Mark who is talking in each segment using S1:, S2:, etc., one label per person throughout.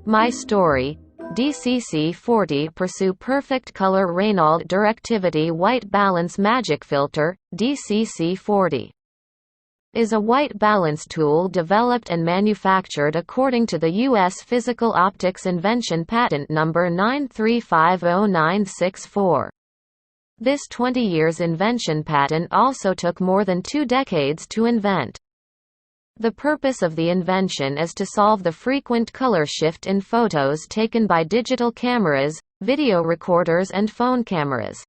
S1: My story. DCC40 Pursue Perfect Color Raynauld Directivity White Balance Magic Filter, DCC40 is a white balance tool developed and manufactured according to the U.S. Physical Optics Invention Patent Number 9350964. This 20 years invention patent also took more than 2 decades to invent. The purpose of the invention is to solve the frequent color shift in photos taken by digital cameras, video recorders and phone cameras.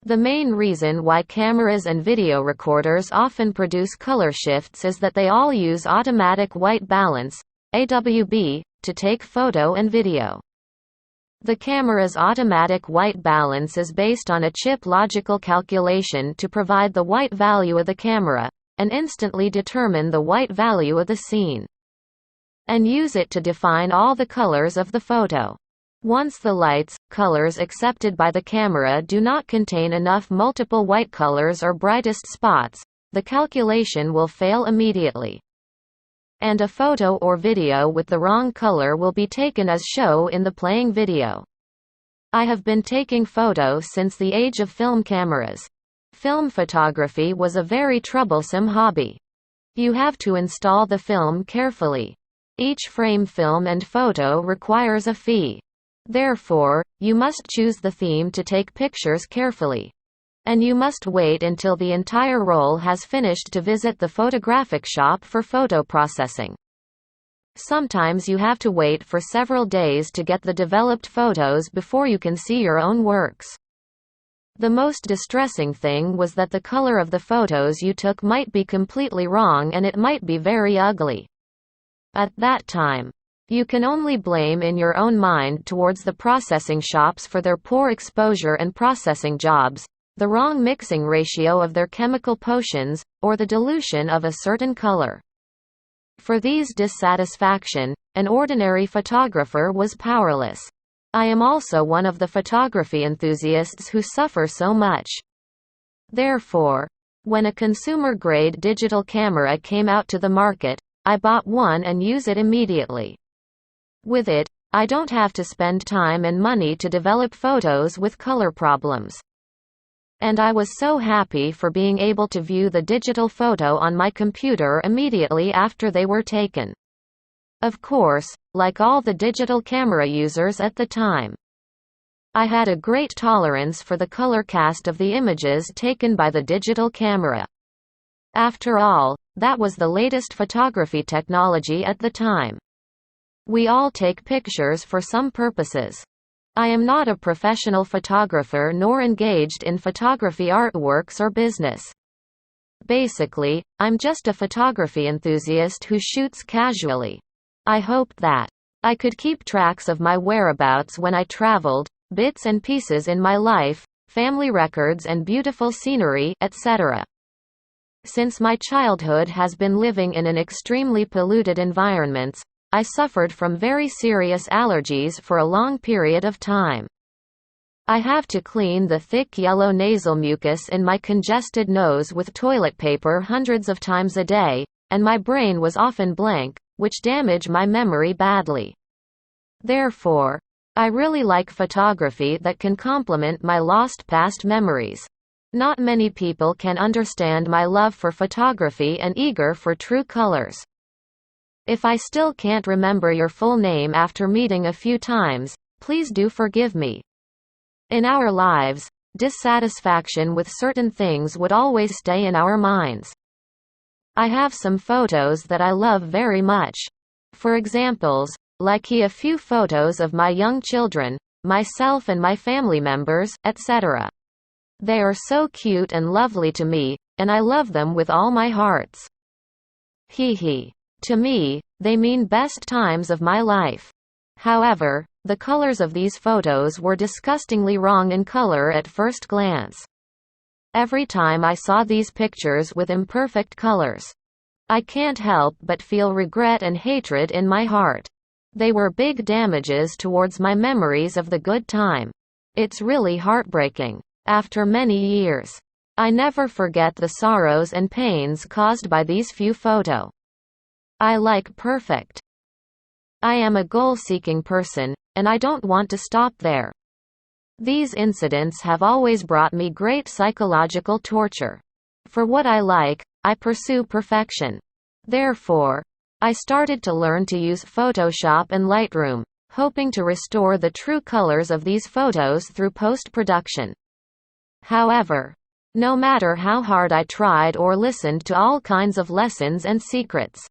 S1: The main reason why cameras and video recorders often produce color shifts is that they all use automatic white balance (AWB) to take photo and video. The camera's automatic white balance is based on a chip logical calculation to provide the white value of the camera, and instantly determine the white value of the scene, and use it to define all the colors of the photo. Once the lights, colors accepted by the camera do not contain enough multiple white colors or brightest spots, the calculation will fail immediately, and a photo or video with the wrong color will be taken as shown in the playing video. I have been taking photos since the age of film cameras. Film photography was a very troublesome hobby. You have to install the film carefully. Each frame, film and photo requires a fee. Therefore, you must choose the theme to take pictures carefully. And you must wait until the entire roll has finished to visit the photographic shop for photo processing. Sometimes you have to wait for several days to get the developed photos before you can see your own works. The most distressing thing was that the color of the photos you took might be completely wrong and it might be very ugly. At that time, you can only blame in your own mind towards the processing shops for their poor exposure and processing jobs, the wrong mixing ratio of their chemical potions, or the dilution of a certain color. For these dissatisfaction, an ordinary photographer was powerless. I am also one of the photography enthusiasts who suffer so much. Therefore, when a consumer-grade digital camera came out to the market, I bought one and use it immediately. With it, I don't have to spend time and money to develop photos with color problems. And I was so happy for being able to view the digital photo on my computer immediately after they were taken. Of course, like all the digital camera users at the time, I had a great tolerance for the color cast of the images taken by the digital camera. After all, that was the latest photography technology at the time. We all take pictures for some purposes. I am not a professional photographer nor engaged in photography artworks or business. Basically, I'm just a photography enthusiast who shoots casually. I hoped that I could keep tracks of my whereabouts when I traveled, bits and pieces in my life, family records and beautiful scenery, etc. Since my childhood has been living in an extremely polluted environment, I suffered from very serious allergies for a long period of time. I have to clean the thick yellow nasal mucus in my congested nose with toilet paper hundreds of times a day, and my brain was often blank, which damaged my memory badly. Therefore, I really like photography that can complement my lost past memories. Not many people can understand my love for photography and eager for true colors. If I still can't remember your full name after meeting a few times, please do forgive me. In our lives, dissatisfaction with certain things would always stay in our minds. I have some photos that I love very much. For examples, like a few photos of my young children, myself and my family members, etc. They are so cute and lovely to me, and I love them with all my hearts. Hee. To me, they mean best times of my life. However, the colors of these photos were disgustingly wrong in color at first glance. Every time I saw these pictures with imperfect colors, I can't help but feel regret and hatred in my heart. They were big damages towards my memories of the good time. It's really heartbreaking. After many years, I never forget the sorrows and pains caused by these few photos. I like perfect. I am a goal-seeking person, and I don't want to stop there. These incidents have always brought me great psychological torture. For what I like, I pursue perfection. Therefore, I started to learn to use Photoshop and Lightroom, hoping to restore the true colors of these photos through post-production. However, no matter how hard I tried or listened to all kinds of lessons and secrets,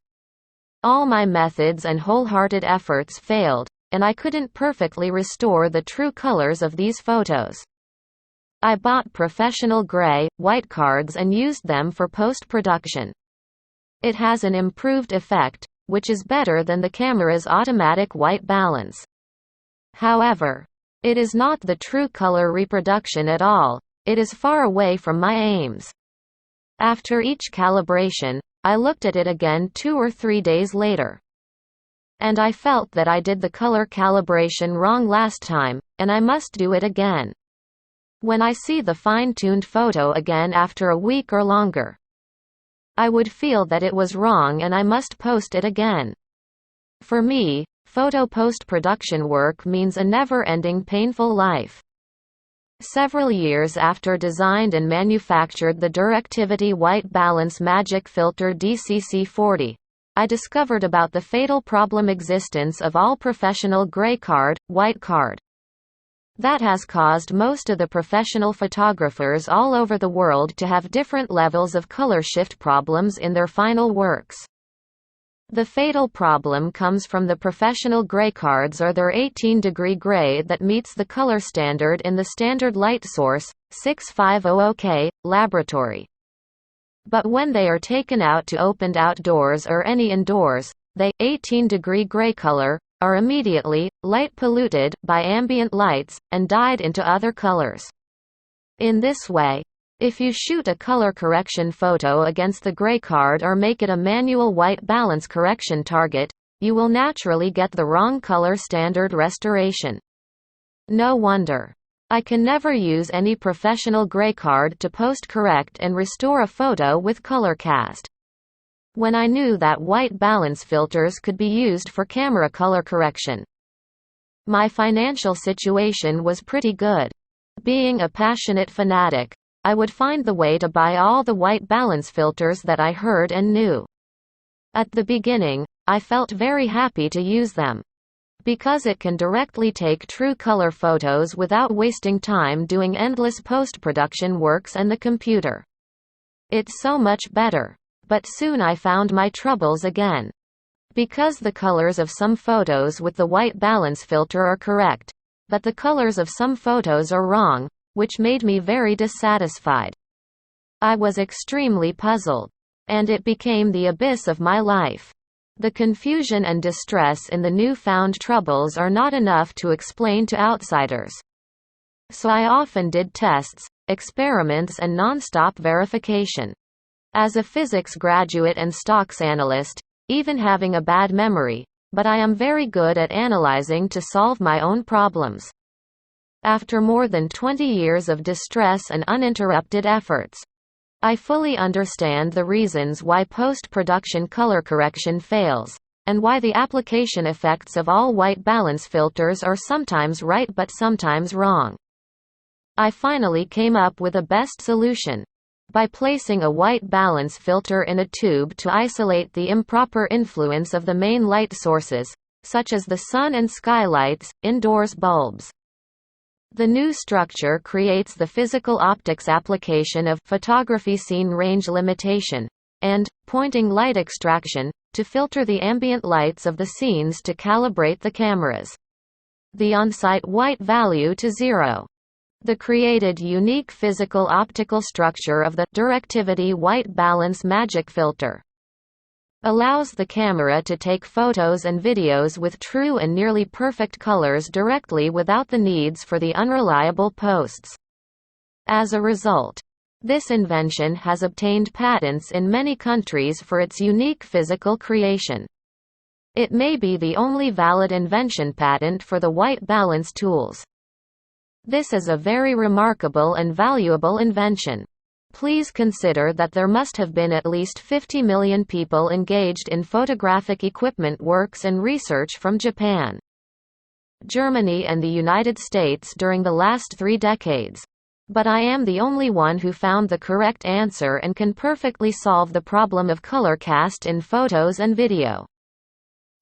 S1: all my methods and wholehearted efforts failed, and I couldn't perfectly restore the true colors of these photos. I bought professional gray, white cards and used them for post-production. It has an improved effect, which is better than the camera's automatic white balance. However, it is not the true color reproduction at all. It is far away from my aims. After each calibration, I looked at it again 2 or 3 days later. And I felt that I did the color calibration wrong last time, and I must do it again. When I see the fine-tuned photo again after a week or longer, I would feel that it was wrong and I must post it again. For me, photo post-production work means a never-ending painful life. Several years after designed and manufactured the Directivity White Balance Magic Filter DCC40, I discovered about the fatal problem existence of all professional gray card, white card. That has caused most of the professional photographers all over the world to have different levels of color shift problems in their final works. The fatal problem comes from the professional gray cards or their 18-degree gray that meets the color standard in the standard light source, 6500K, laboratory. But when they are taken out to opened outdoors or any indoors, they, 18-degree gray color, are immediately, light polluted, by ambient lights, and dyed into other colors. In this way, if you shoot a color correction photo against the gray card or make it a manual white balance correction target, you will naturally get the wrong color standard restoration. No wonder. I can never use any professional gray card to post-correct and restore a photo with color cast. When I knew that white balance filters could be used for camera color correction, my financial situation was pretty good. Being a passionate fanatic, I would find the way to buy all the white balance filters that I heard and knew. At the beginning, I felt very happy to use them, because it can directly take true color photos without wasting time doing endless post-production works and the computer. It's so much better. But soon I found my troubles again. Because the colors of some photos with the white balance filter are correct, but the colors of some photos are wrong, which made me very dissatisfied. I was extremely puzzled. And it became the abyss of my life. The confusion and distress in the newfound troubles are not enough to explain to outsiders. So I often did tests, experiments and non-stop verification. As a physics graduate and stocks analyst, even having a bad memory, but I am very good at analyzing to solve my own problems. After more than 20 years of distress and uninterrupted efforts, I fully understand the reasons why post-production color correction fails, and why the application effects of all white balance filters are sometimes right but sometimes wrong. I finally came up with a best solution. By placing a white balance filter in a tube to isolate the improper influence of the main light sources, such as the sun and skylights, indoors bulbs. The new structure creates the physical optics application of photography scene range limitation and pointing light extraction to filter the ambient lights of the scenes to calibrate the cameras. The on-site white value to 0. The created unique physical optical structure of the Directivity White Balance Magic Filter allows the camera to take photos and videos with true and nearly perfect colors directly without the needs for the unreliable posts. As a result, this invention has obtained patents in many countries for its unique physical creation. It may be the only valid invention patent for the white balance tools. This is a very remarkable and valuable invention. Please consider that there must have been at least 50 million people engaged in photographic equipment works and research from Japan, Germany and the United States during the last 3 decades. But I am the only one who found the correct answer and can perfectly solve the problem of color cast in photos and video.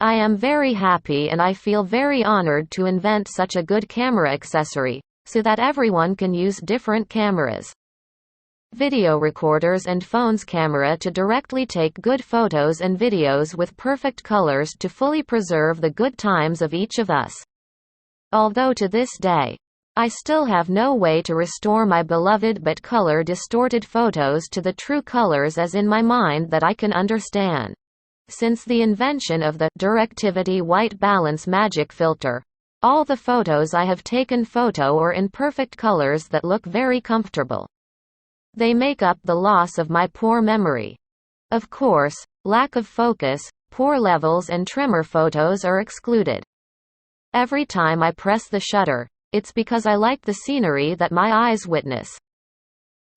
S1: I am very happy and I feel very honored to invent such a good camera accessory, so that everyone can use different cameras, video recorders and phones camera to directly take good photos and videos with perfect colors to fully preserve the good times of each of us. Although to this day, I still have no way to restore my beloved but color-distorted photos to the true colors as in my mind that I can understand. Since the invention of the Directivity white balance magic filter, all the photos I have taken photo are in perfect colors that look very comfortable. They make up the loss of my poor memory. Of course, lack of focus, poor levels and tremor photos are excluded. Every time I press the shutter, it's because I like the scenery that my eyes witness.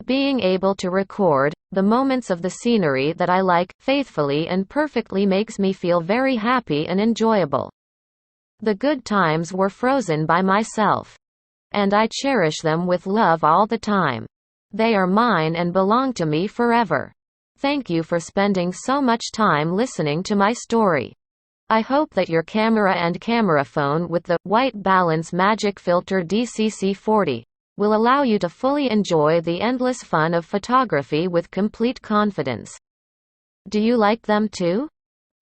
S1: Being able to record the moments of the scenery that I like faithfully and perfectly makes me feel very happy and enjoyable. The good times were frozen by myself, and I cherish them with love all the time. They are mine and belong to me forever. Thank you for spending so much time listening to my story. I hope that your camera and camera phone with the white balance magic filter DCC40 will allow you to fully enjoy the endless fun of photography with complete confidence. Do you like them too?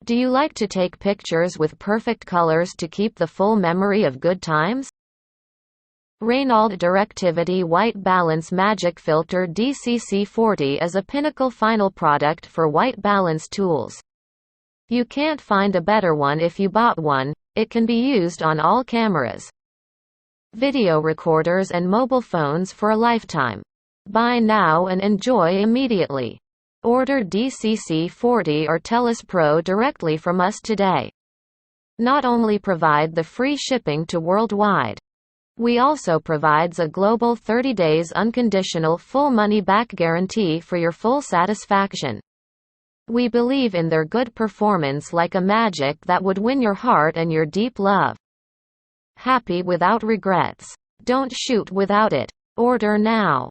S1: Do you like to take pictures with perfect colors to keep the full memory of good times? Raynauld Directivity White Balance Magic Filter DCC40 is a Pinnacle final product for white balance tools. You can't find a better one if you bought one. It can be used on all cameras, video recorders and mobile phones for a lifetime. Buy now and enjoy immediately. Order DCC40 or Teles Pro directly from us today. Not only provide the free shipping to worldwide, we also provides a global 30 days unconditional full money-back guarantee for your full satisfaction. We believe in their good performance like a magic that would win your heart and your deep love. Happy without regrets. Don't shoot without it. Order now.